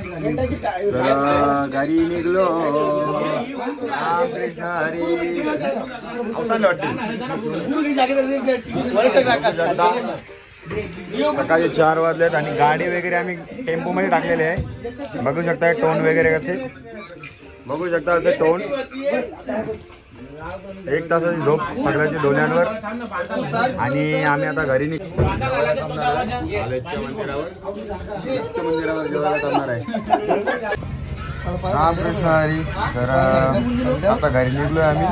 चला गाडी निघलो. कृष्ण हरी सकाळी 4 वाजलेत आणि गाडी वगैरे आम्ही टेम्पो मध्ये टाकलेले आहे. बघू शकता टोन वगैरे कसे बघू शकता असे टोन. 1 तासाची झोप सगळ्याची डोल्यांवर आणि आम्ही आता घरी निघतो. मंदिरावर जेवायला करणार आहे. रामकृष्ण हरी. तर आता घरी निघलोय आम्ही.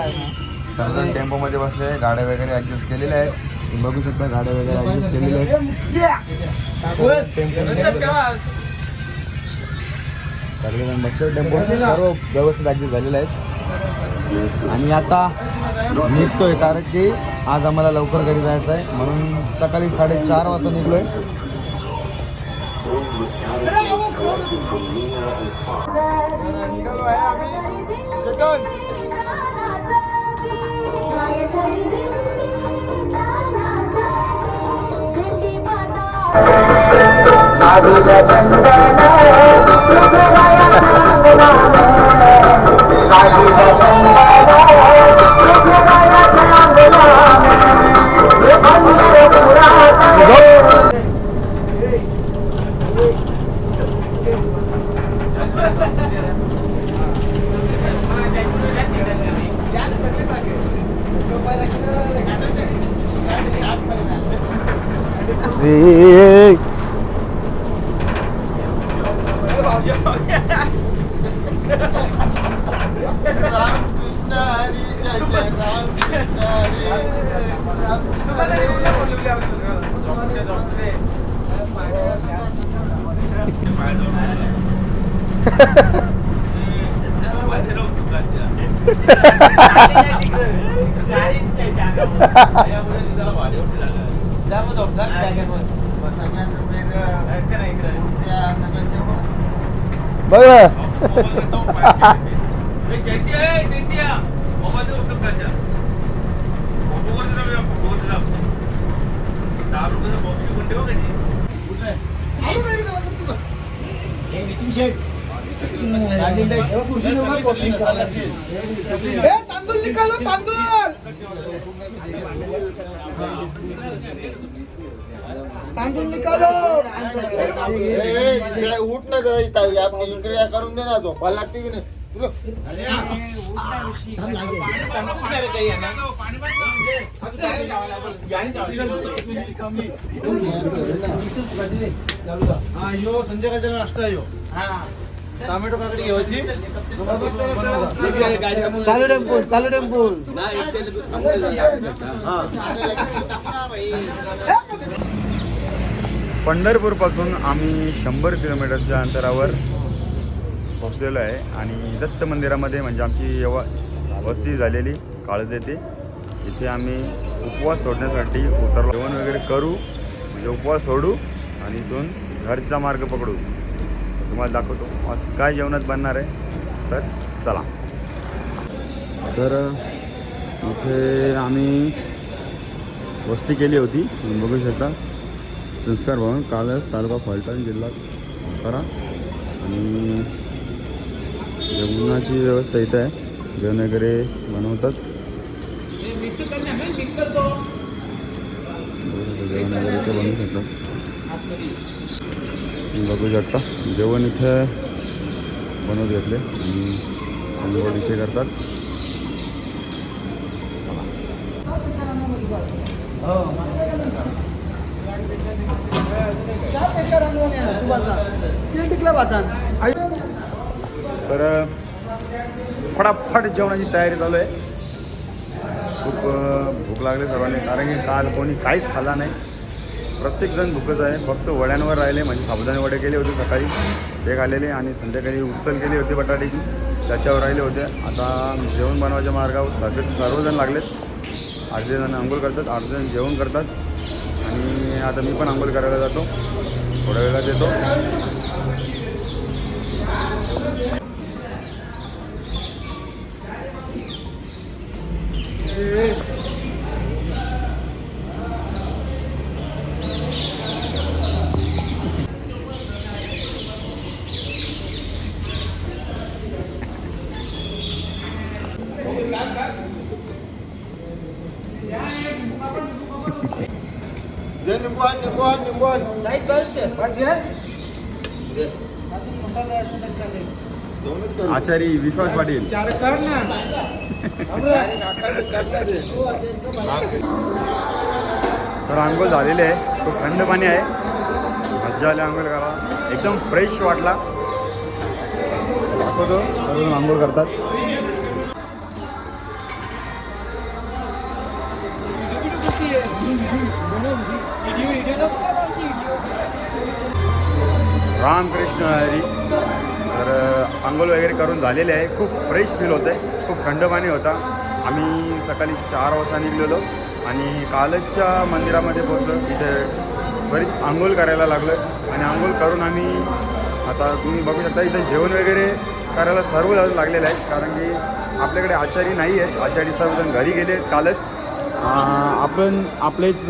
सर्वजण टेम्पो मध्ये बसले. गाड्या वगैरे ऍडजस्ट केलेल्या आहेत. बघू शकता गाड्या वगैरे ऍडजस्ट केलेल्या आहेत. सगळेजण बसले टेम्पो. सर्व व्यवस्थित ऍडजस्ट झालेलं आहे. आणि आता निघतोय कारण की आज आम्हाला लवकर घरी जायचं आहे म्हणून सकाळी 4:30 वाजता निघलोय. उठ ना जरा इकडे करून दे ना. झोपायला लागते की नाही तुला. हा यो संध्याकाळचा नाश्ता यो. टोमॅटो काकडी घ्यायची. चालू टेम्पो चालू टेम्पो. पंढरपूर पासून आम्ही 100 किलोमीटरच्या अंतरावर पोहोचलेलो आहे आणि दत्त मंदिरामध्ये म्हणजे आमची वस्ती झालेली काळज येते. इथे आम्ही उपवास सोडण्यासाठी उतरलो. जेवण वगैरे करू म्हणजे उपवास सोडू आणि इथून घरचा मार्ग पकडू. तुम्हाला दाखवतो आज काय जेवणात बनणार आहे. तर चला. तर इथे आम्ही वस्ती केली होती. बघू शकता संस्कार भवन काळज तालुका फलटण जिल्हा सातारा. आणि जेवणाची व्यवस्था इथं आहे. जेवण वगैरे बनवतात. जेवण वगैरे इथे बनवू शकतात. बघू शकता जेवण इथे बनवून घेतले आणि अंघोळ इथे करतात. तर फटाफट जेवणाची तयारी चालू आहे. खूप भूक लागली सर्वांनी कारण की काल कोणी काहीच खाल्ला नाही. प्रत्येकजण भूकच आहे. फक्त वड्यांवर राहिले म्हणजे साबुदाणे वडे केले होते सकाळी ते खाल्लेले आणि संध्याकाळी उसल केली होती बटाट्याची त्याच्यावर राहिले होते. आता जेवण बनवायच्या मार्गावर सर्वजण लागलेत. अर्धे जण अंघोळ करतात अर्धे जण जेवण करतात आणि आता मी पण अंघोळ करायला जातो. थोड्या वेळात येतो. निंबून आचारी विश्वास पाटील. तर आंघोळ झालेले आहे. खूप थंड पाणी आहे. मज्जा आली आंघोळ करायला. एकदम फ्रेश वाटला. दाखवतो सर्वजण आंघोळ करतात. रामकृष्ण हरी. तर आंघोळ वगैरे करून झालेले आहे. खूप फ्रेश फील होतं आहे. खूप थंड पाणी होता. आम्ही सकाळी 4 वाजता निघलेलो आणि कालच्या मंदिरामध्ये पोचलो. इथे बरीच आंघोळ करायला लागलो आणि आंघोळ करून आम्ही आता तुम्ही बघू शकता इथे जेवण वगैरे करायला सर्व लागलेलं आहे. कारण की आपल्याकडे आचारी नाही आहे. आचारी सर्वजण घरी गेले कालच. आपण आपलेच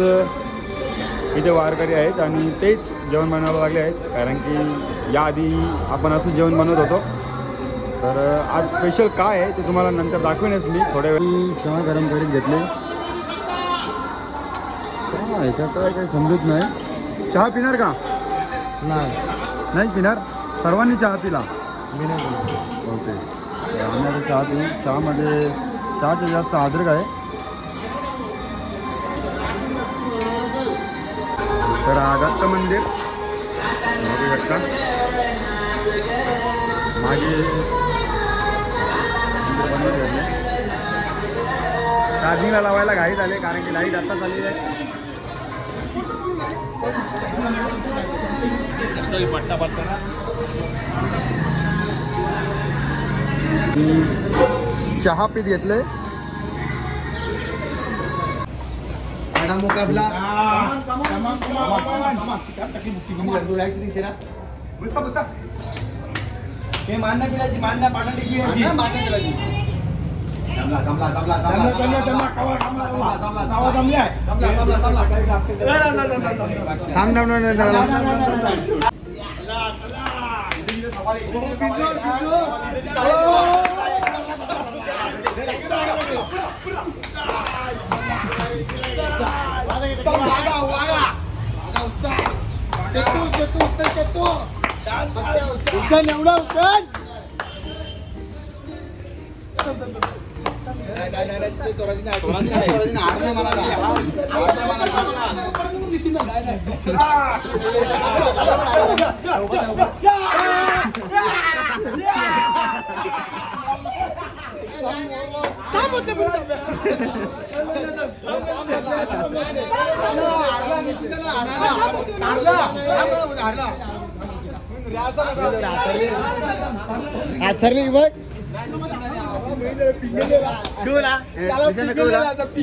इथे वारकरी आहेत आणि तेच जेवण बनवायला लागले आहेत. कारण की याआधी आपण असं जेवण बनवत होतो. तर आज स्पेशल काय आहे ते तुम्हाला नंतर दाखवेनच मी. थोड्या वेळ चहा गरम करीत घेतले. चहा आहे का काय काही समजत नाही. चहा पिणार का? नाही पिणार. सर्वांनी चहा पिला. ओके. तर आम्ही आता चहा पिऊ. चहामध्ये चहाचं जास्त अद्रक आहे. तर दत्त मंदिर बघू शकता. मागे चार्जिंगला लावायला घाई झाले कारण की लाईट आत्ताच आलेली आहे. चहा पीत घेतले. मुकाबला मानना केल्याची मानना पाठवली केल्याची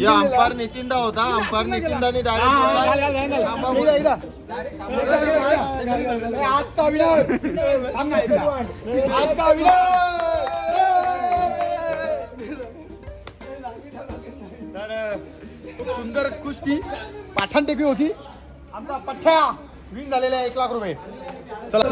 अंपायर नितीनदा होता. अंपायर नितीनदाने खूप सुंदर कुस्ती पाठाण टेपी होती. आमचा पठ्ठ्या विन झालेला आहे 1 लाख रुपये. चला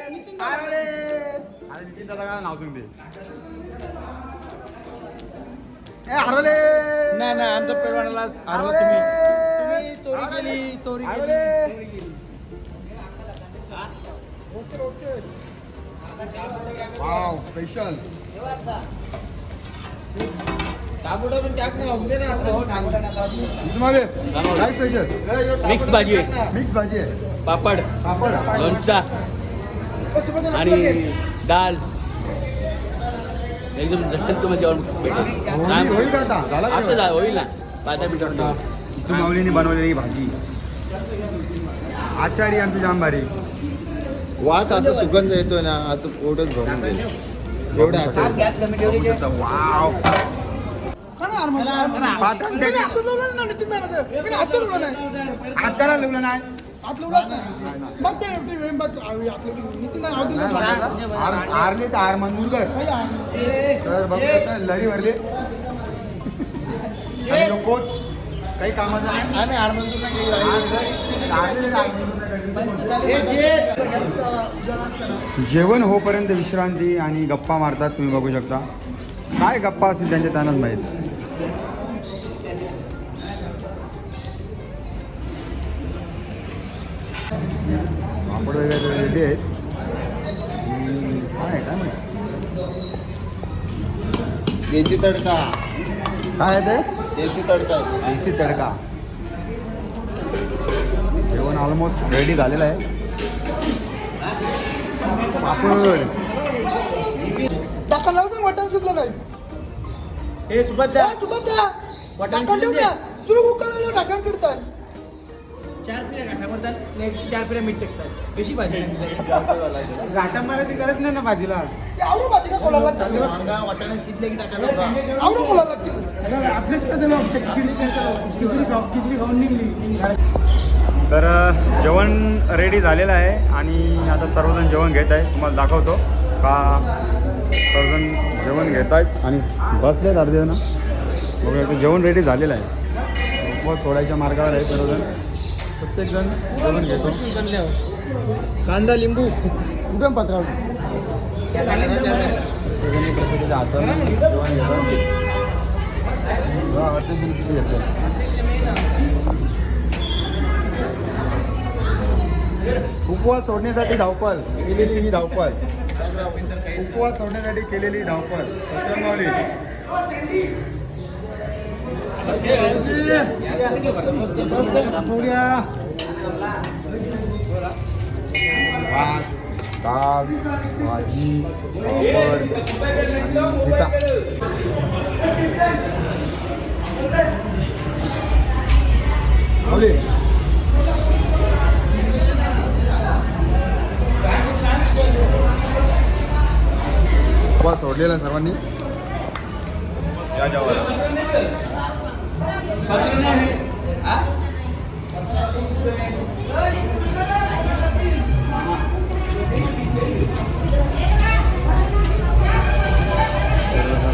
नितीन दादा काय नाव तुम्ही हरवले नाही नाही आमच्या पेरवानाला हरवलं तुम्ही चोरी केली. वाव स्पेशल मिक्स भाजी आहे. मिक्स भाजी आहे. पापड पापड लोणचा आणि डाळ एकदम झटकन तुम्हाला जेवण भेटेल. होईल का आता? झाला का? आता होईल ना 5 मिनिटात. इथू माऊलीने बनवलेली भाजी. आचारी आमची जांभारी. वास असं सुगंध येतोय ना असं पोटच भरून जाईल एवढं असं. वाव. पाटण टेपी. हाताला लिवलं नाही. आरले तर आर मंजूरकर. तर बघतो लरी भरले कोच काही कामाचं जेवण होपर्यंत विश्रांती आणि गप्पा मारतात. तुम्ही बघू शकता काय गप्पा असतील त्यांच्या त्यांनाच माहीत. पापड वगैरे रेडी आहेत. काय माहिती देशी तडका. काय आहे ते? देशी तडका आहे. देशी तडका. जेवण ऑलमोस्ट रेडी झालेलं आहे. पापड टाका लावतो वाटण सुद्धा नाही. हे सोबत द्या. सोबत द्या. वाटण टाका शिजून ठेवून द्या. द्या. तुला उकळलेलं टाका करतात. 4 पिऱ्या गाठा मारतात नाही 4 पिऱ्या मीठ टाकतात. कशी भाजी गाठा मारायची गरज नाही ना भाजीला. आवडू भाजीला कोणाला लागतं. वाटाणा शिजले की टाकायला आवडू कोणाला लागते. आपल्याच खिचडी खाऊन निघली. तर जेवण रेडी झालेलं आहे आणि आता सर्वजण जेवण घेत आहे. तुम्हाला दाखवतो का सर्वजण जेवण घेत आहेत आणि बसलेत अर्धे जण. बघा जेवण रेडी झालेलं आहे. उपवास सोडायच्या मार्गावर आहे सर्वजण. प्रत्येकजण जेवण घेतो. कांदा लिंबू उगम पत्रावर प्रत्येकाच्या हातानं जेवण घेतात. किती घेतलं. उपवास सोडण्यासाठी धावपळ केलेली ही धावपळ. उपवास सोडण्यासाठी केलेली धावपळ. सत्यमवाली. भात, डाळ, भाजी, पापड आणि ठेचा. उपवास सोडलेला सर्वांनी. या जेवायला.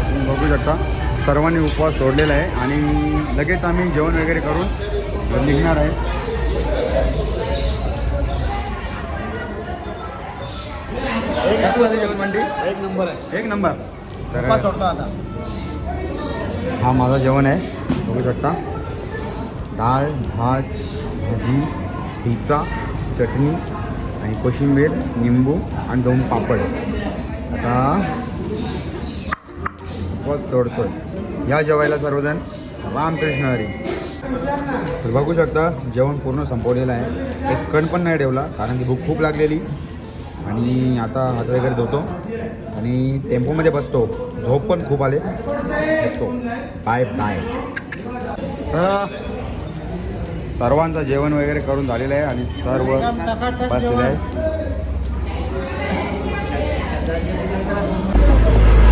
तुम्ही बघू शकता सर्वांनी उपवास सोडलेला आहे आणि लगेच आम्ही जेवण वगैरे करून निघणार आहे. जेवण मंडी एक नंबर आहे. एक नंबर. तर सोडतो आता. हा माझं जेवण आहे. बघू शकता डाळ, भात, भाजी, ठेचा, चटणी आणि कोशिंबीर, निंबू आणि 2 पापड. आता उपवास सोडतोय. या जेवायला सर्वजण. रामकृष्ण हरी. तर बघू शकता जेवण पूर्ण संपवलेलं आहे. एक कण पण नाही ठेवला कारण की भूक खूप लागलेली. आणि आता हात वगैरे धुतो आणि टेम्पोमध्ये बसतो. झोप पण खूप आले. बसतो. Bye bye. सर्वांचं जेवण वगैरे करून झालेलं आहे आणि सर्व बसलेले आहे.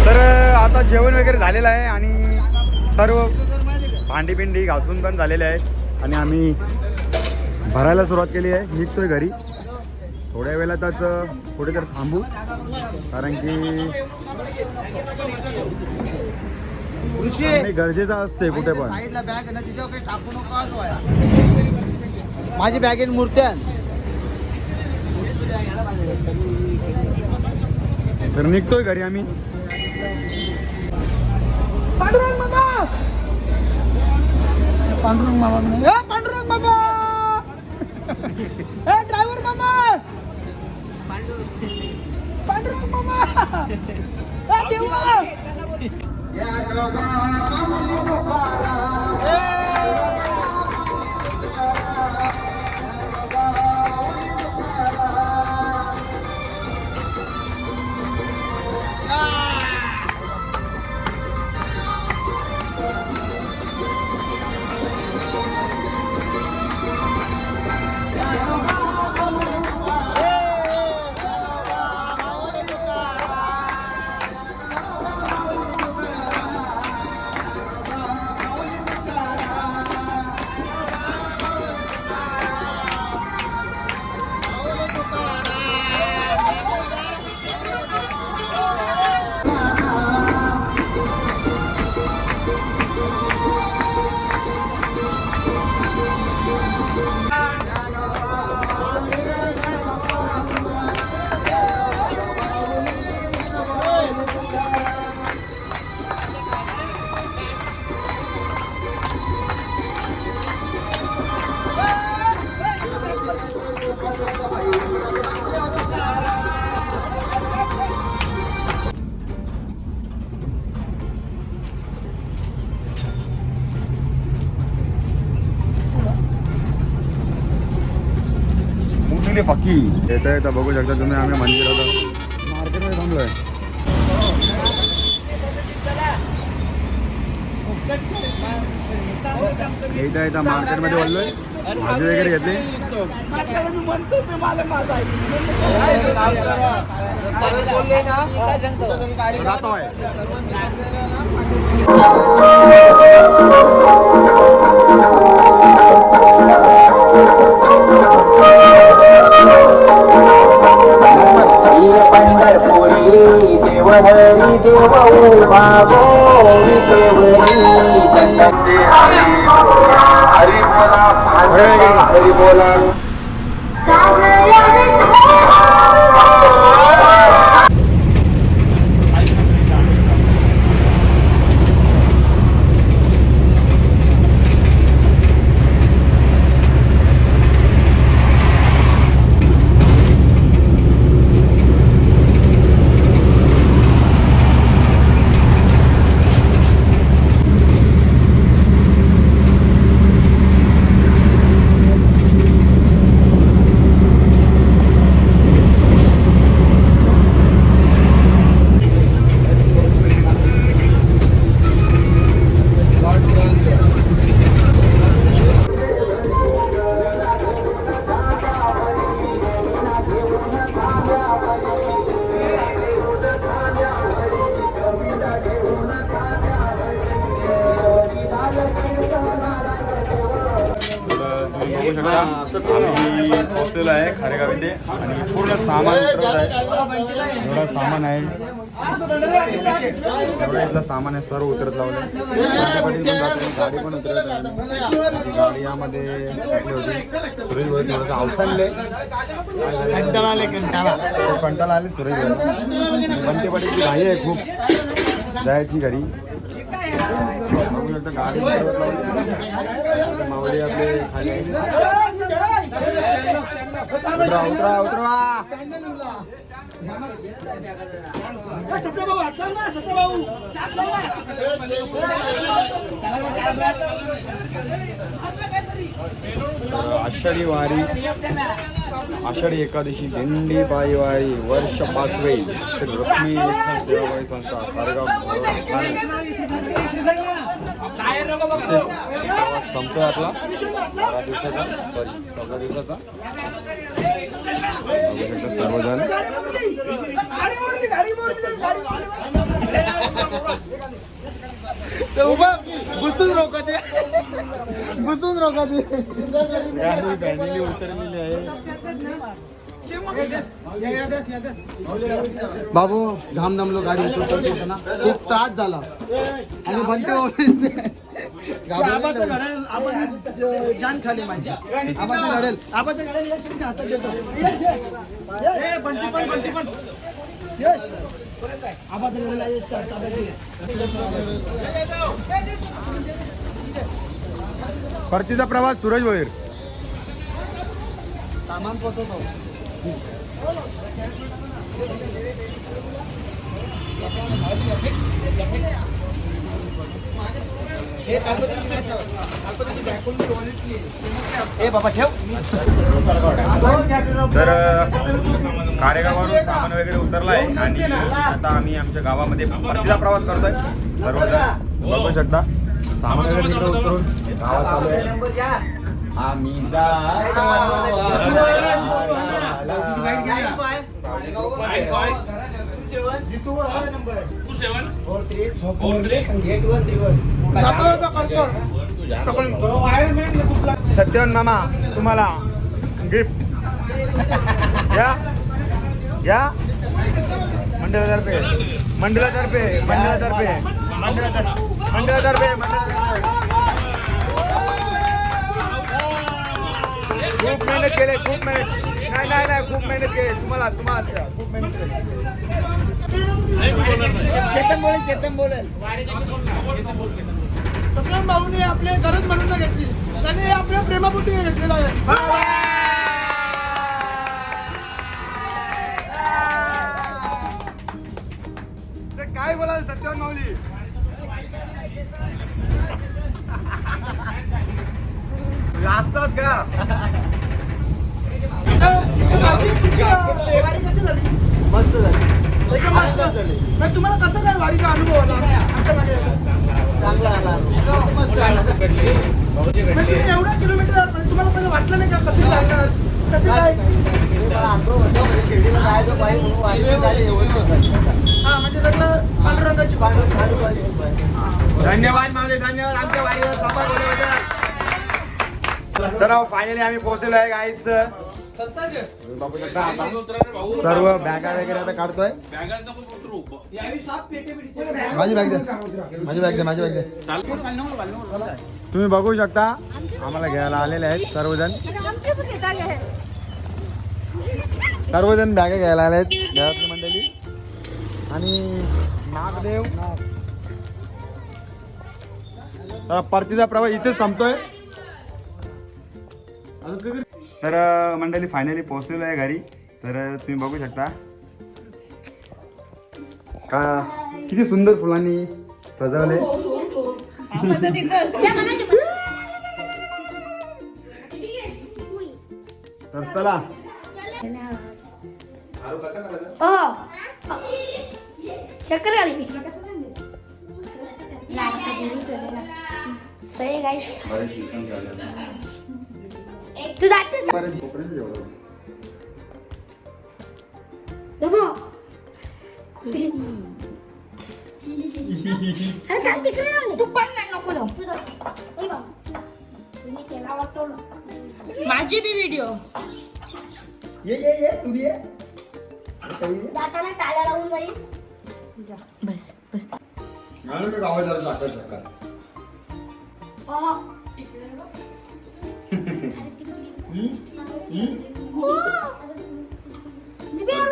तर आता जेवण वगैरे झालेलं आहे आणि सर्व भांडी घासून पण झालेले आहेत आणि आम्ही भरायला सुरुवात केली आहे. निघतोय घरी. थोड्या वेळातच कुठे तर थांबू कारण की गरजेचं असते कुठे पण. साईडला बॅग आहे ना तिच्यावर काही टाकू नको. माझी बॅगेत मूर्त्या. तर निघतोय घरी आम्ही. पांडुरंग बाबा. पांडुरंग बाबा म्हणे. पांडुरंग बाबा. ड्रायव्हर बाबा. पांडुरंग बाबा. देवा. फकीरे फकी येता येता बघू शकता तुम्ही आम्ही मंदिरात मार्केटमध्ये थांबलोय. येता येता मार्केटमध्ये बोललोय भाजी वगैरे घेतली. जातोय देवहरी देव भागो हरी बोला बघू शकता आम्ही पोहोचलेलो आहे खारेगाव इथे आणि पूर्ण सामान उतरत आहे. एवढं सामान आहे, एवढं इथलं सामान आहे, सर्व उतरत लावले. गाडी पण उतरत आहे. गाडी यामध्ये टाकली होती. सुरेश भाई थोडंसं अवसानले कंटाळा आले सुरेश भाई. बंटे पाटीलची घाई आहे खूप जायची घरी. बघू शकता गाडी उतरत लावली. मावळी आपले खाली उतरा उतरा उतरा. आषाढी वारी, आषाढी एकादशी, दिंडी पायी वारी, वर्ष 5वे, श्री लक्ष्मी विठ्ठल सेवाभावी संस्था खारेगाव संपतोय आपला 12 दिवसाचा, सॉरी 14 दिवसाचा. सर्वजण घुसून रोखते फॅमिली उतरलेली आहे. बाबू जाम दमलो गाडी उतरतो ना, खूप त्रास झाला आणि बनते आबाचं घड्याळ आपण जान खाली माझी. आबाचं घड्याळ यशच्या हातात देतो. बंटी पण यश आबाचं घड्याळ यशच्या हातात दे. परतीचा प्रवास सूरज भोईर. सामान पोचवतो. तर खारेगावावरून सामान वगैरे उतरलं आहे आणि आता आम्ही आमच्या गावामध्ये परतीचा प्रवास करतोय. सर्वजण बघू शकता सामान वगैरे तिकडे उतरून गावात चालू आहे. आम्ही सत्यवन मामा तुम्हाला गिफ्ट या मंडळातर्फे खूप मेहनत केली, खूप मेहनत नाही खूप मेहनत केली. तुम्हाला खूप मेहनत केली. चेतन बोलेल सत्यम भाऊने आपले गरज म्हणून घेतली, त्याने आपल्या प्रेमापोटी घेतलेला आहे. काय बोलाल सत्यवान माऊली? लाजतात का? वारी कशी झाली? मस्त झाली एकदम मस्त झाली. मग तुम्हाला कसं काय वारीचा अनुभव आला आमच्या मागे? चांगला आला मस्त आला मग तुम्ही एवढा किलोमीटर म्हणजे तुम्हाला पहिलं वाटलं नाही का कसे जाणार कसे काय? अनुभव होता म्हणजे शिर्डीला जायचं पाहिजे म्हणून वारी झाली हा म्हणजे सगळं पांडुरंगाची धन्यवाद माऊली, धन्यवाद आमच्या वारीवर सहभाग होण्याबद्दल. तर फायनली आम्ही पोहोचलेलो आहे गाईच. बघू शकता आता सर्व बॅगा वगैरे आता काढतोय. माझी बॅग द्या, माझी बॅग द्या, माझी बॅग द्या. तुम्ही बघू शकता आम्हाला घ्यायला आलेले आहेत सर्वजण. सर्वजण बॅगा घ्यायला आले आहेत घरातली मंडळी. आणि नागदेव तर परतीचा प्रवास इथेच थांबतोय. तर मंडळी फायनली पोहोचलेलो आहे घरी. तर तुम्ही बघू शकता का किती सुंदर फुलांनी सजवले. तर चला चक्कर आली तू जातेस तू पण नाही नको जाऊ तुम्ही केला वाटतो ना माझी बी व्हिडिओ ये तू ये जाताना टाळ्या लावून जाईल बस बस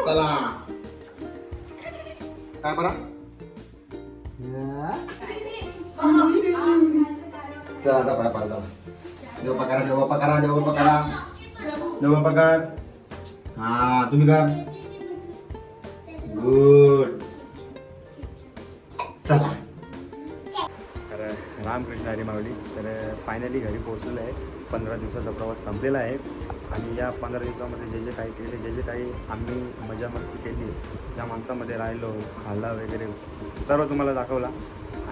चला काय बरा चला आता पाय पाय जाऊ. देव पकारा देव पकारा देव पकारा देव पकार. हा तुम्ही का गुड. चला तर रामकृष्ण हरी माऊली. तर फायनली घरी पोहोचलेलं आहे. 15 दिवसाचा प्रवास संपलेला आहे. आणि या 15 दिवसामध्ये जे जे काही केले, जे जे काही आम्ही मजा मस्ती केली, ज्या माणसामध्ये राहिलो, खाल्ला वगैरे सर्व तुम्हाला दाखवला.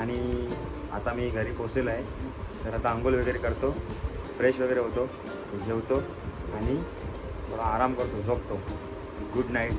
आणि आता मी घरी पोहोचलेलो आहे. तर आता आंघोळ वगैरे करतो, फ्रेश वगैरे होतो, जेवतो आणि थोडा आराम करतो, झोपतो. Good night.